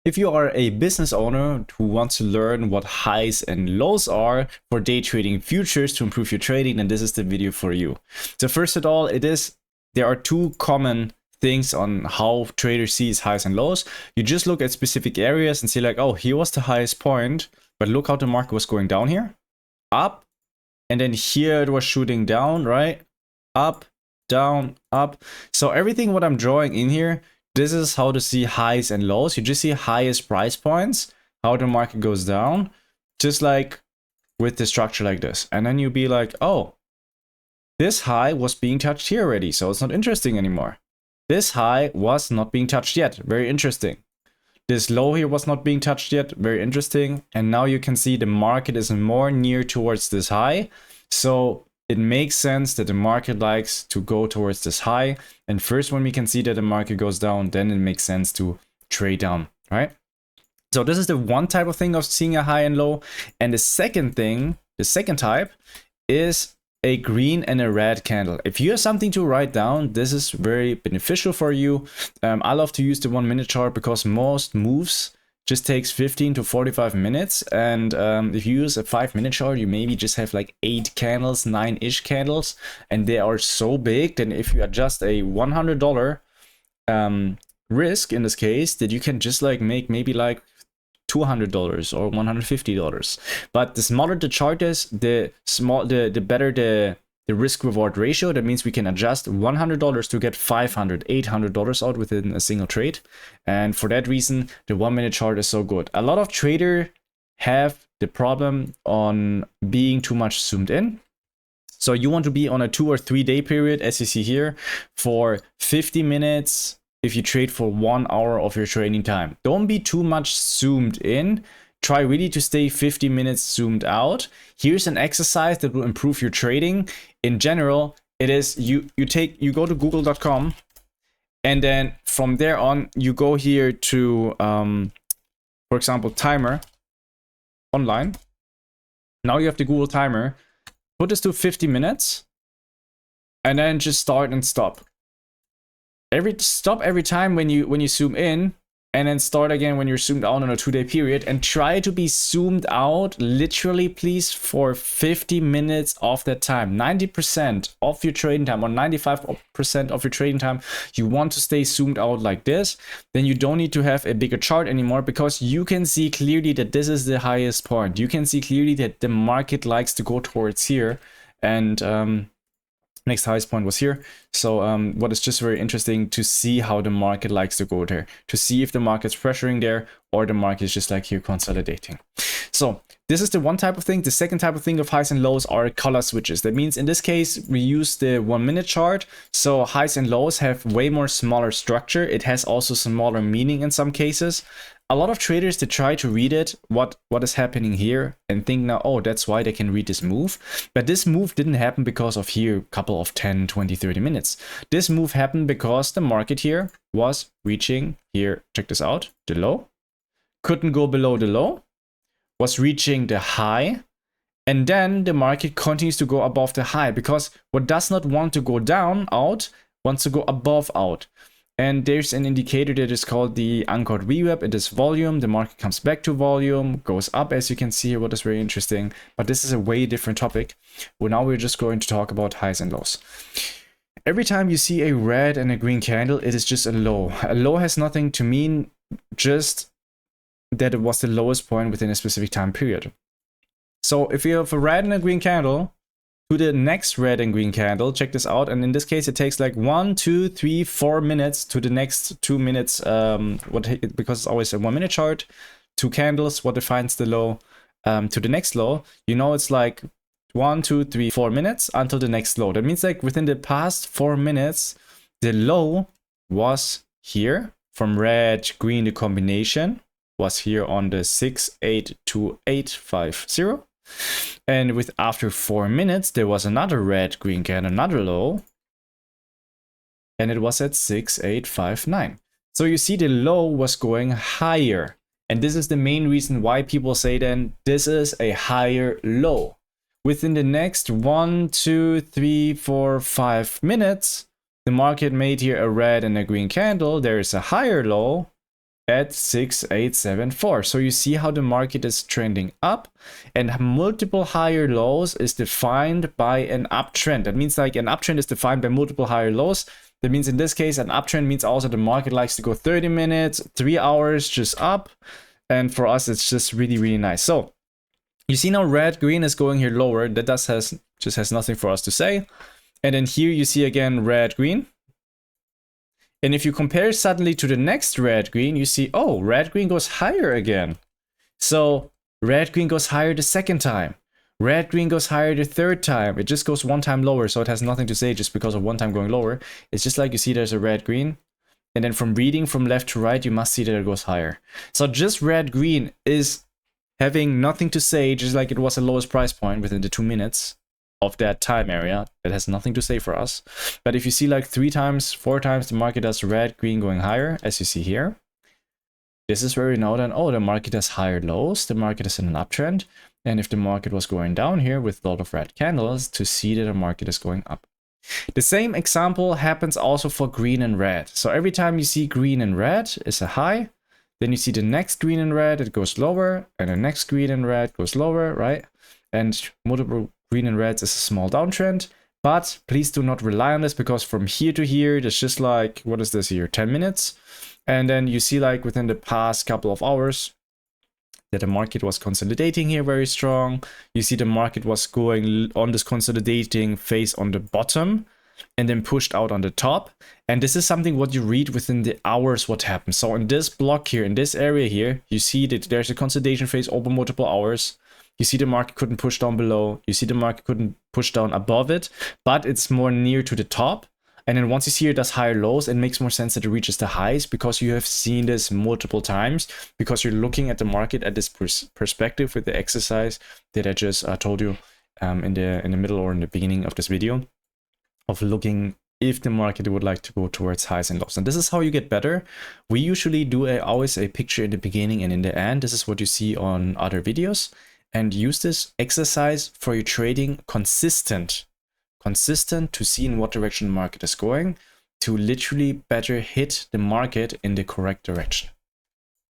If you are a business owner who wants to learn what highs and lows are for day trading futures to improve your trading, then this is the video for you. So first of all, there are two common things on how traders see highs and lows. You just look at specific areas and see like, oh, here was the highest point, but look how the market was going down here, up, and then here it was shooting down, right? Up, down, up. So everything what I'm drawing in here, this is how to see highs and lows. You just see highest price points, how the market goes down, just like with the structure like this. And then you'll be like, oh, this high was being touched here already, so it's not interesting anymore. This high was not being touched yet, very interesting. This low here was not being touched yet, very interesting. And now you can see the market is more near towards this high. So it makes sense that the market likes to go towards this high. And first, when we can see that the market goes down, then it makes sense to trade down, right? So this is the one type of thing of seeing a high and low. And the second thing, the second type is a green and a red candle. If you have something to write down, this is very beneficial for you. I love to use the 1 minute chart because most moves just takes 15 to 45 minutes. And if you use a 5 minute chart, you maybe just have like 8 candles, 9-ish candles. And they are so big that if you adjust a $100 risk in this case, that you can just like make maybe like $200 or $150. But the smaller the chart is, the better the risk reward ratio. That means we can adjust $100 to get $500, $800 out within a single trade. And for that reason, the 1 minute chart is so good. A lot of traders have the problem on being too much zoomed in. So you want to be on a 2 or 3 day period, as you see here, for 50 minutes. If you trade for 1 hour of your trading time, don't be too much zoomed in. Try really to stay 50 minutes zoomed out. Here's an exercise that will improve your trading. In general, it is you go to google.com, and then from there on you go here to for example, timer online. Now you have the Google timer. Put this to 50 minutes and then just start and stop. Stop every time when you zoom in, and then start again when you're zoomed out on a 2 day period, and try to be zoomed out literally, please, for 50 minutes of that time. 90% of your trading time, or 95% of your trading time, you want to stay zoomed out like this. Then you don't need to have a bigger chart anymore, because you can see clearly that this is the highest point. You can see clearly that the market likes to go towards here, and next highest point was here. So what is just very interesting to see how the market likes to go there, to see if the market's pressuring there or the market is just like here consolidating. So this is the one type of thing. The second type of thing of highs and lows are color switches. That means in this case, we use the 1 minute chart. So highs and lows have way more smaller structure. It has also smaller meaning in some cases. A lot of traders, they try to read it, what is happening here, and think now, oh, that's why they can read this move. But this move didn't happen because of here a couple of 10, 20, 30 minutes. This move happened because the market here was reaching here, check this out, the low, couldn't go below the low, was reaching the high, and then the market continues to go above the high, because what does not want to go down out wants to go above out. And there's an indicator that is called the anchored VWAP. It is volume. The market comes back to volume, goes up, as you can see here, what is very interesting. But this is a way different topic. Well, now we're just going to talk about highs and lows. Every time you see a red and a green candle, it is just a low. A low has nothing to mean, just that it was the lowest point within a specific time period. So if you have a red and a green candle, to the next red and green candle, check this out, and in this case it takes like 1, 2, 3, 4 minutes to the next 2 minutes, because it's always a 1 minute chart, 2 candles, what defines the low, to the next low. You know, it's like 1, 2, 3, 4 minutes until the next low. That means like within the past 4 minutes, the low was here. From red, green, the combination was here on the 682.850. And with after 4 minutes, there was another red, green candle, another low, and it was at 6859. So you see the low was going higher. And this is the main reason why people say then this is a higher low. Within the next 1, 2, 3, 4, 5 minutes, the market made here a red and a green candle. There is a higher low, at 6874. So you see how the market is trending up, and multiple higher lows is defined by an uptrend. That means like an uptrend is defined by multiple higher lows. That means in this case, an uptrend means also the market likes to go 30 minutes, 3 hours just up. And for us, it's just really, really nice. So you see now red, green is going here lower. That just has nothing for us to say. And then here you see again red, green. And if you compare suddenly to the next red, green, you see, oh, red, green goes higher again. So red, green goes higher the second time. Red, green goes higher the third time. It just goes one time lower. So it has nothing to say just because of one time going lower. It's just like you see there's a red, green. And then from reading from left to right, you must see that it goes higher. So just red, green is having nothing to say, just like it was the lowest price point within the 2 minutes of that time area. That has nothing to say for us. But if you see like 3 times, 4 times the market has red, green going higher, as you see here, this is where we know then, oh, the market has higher lows, the market is in an uptrend. And if the market was going down here with a lot of red candles, to see that the market is going up. The same example happens also for green and red. So every time you see green and red is a high, then you see the next green and red, it goes lower, and the next green and red goes lower, right? And multiple green and reds is a small downtrend, but please do not rely on this, because from here to here, there's just like, what is this here, 10 minutes? And then you see like within the past couple of hours that the market was consolidating here very strong. You see the market was going on this consolidating phase on the bottom and then pushed out on the top. And this is something what you read within the hours what happens. So in this block here, in this area here, you see that there's a consolidation phase over multiple hours. You see the market couldn't push down below. You see the market couldn't push down above it, but it's more near to the top. And then once you see it does higher lows, it makes more sense that it reaches the highs, because you have seen this multiple times, because you're looking at the market at this perspective with the exercise that I just told you in the middle or in the beginning of this video, of looking if the market would like to go towards highs and lows. And this is how you get better. We usually do always a picture in the beginning and in the end. This is what you see on other videos. And use this exercise for your trading consistent to see in what direction the market is going, to literally better hit the market in the correct direction.